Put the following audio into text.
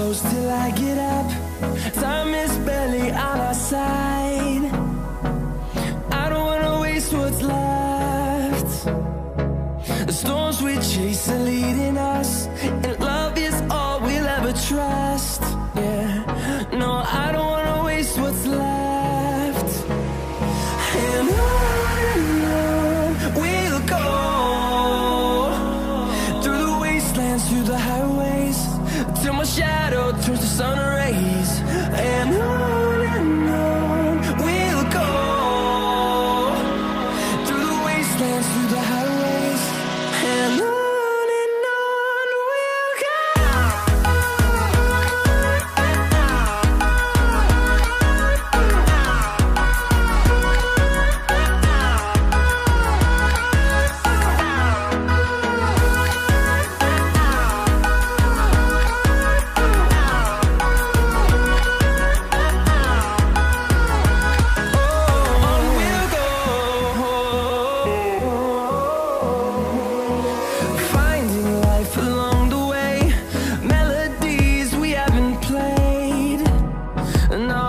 close till I get up. Time is barely on our side. I don't wanna waste what's left. The storms we chase are leading us, and love is all we'll ever trust. Yeah, no, I don't wanna waste what's left. And on we'll go, through the wastelands, through the highways, till my shadow turns to sun rays. And on we'll go, through the wastelands, through the highways, and on we'll go. Finding life along the way, melodies we haven't played. No,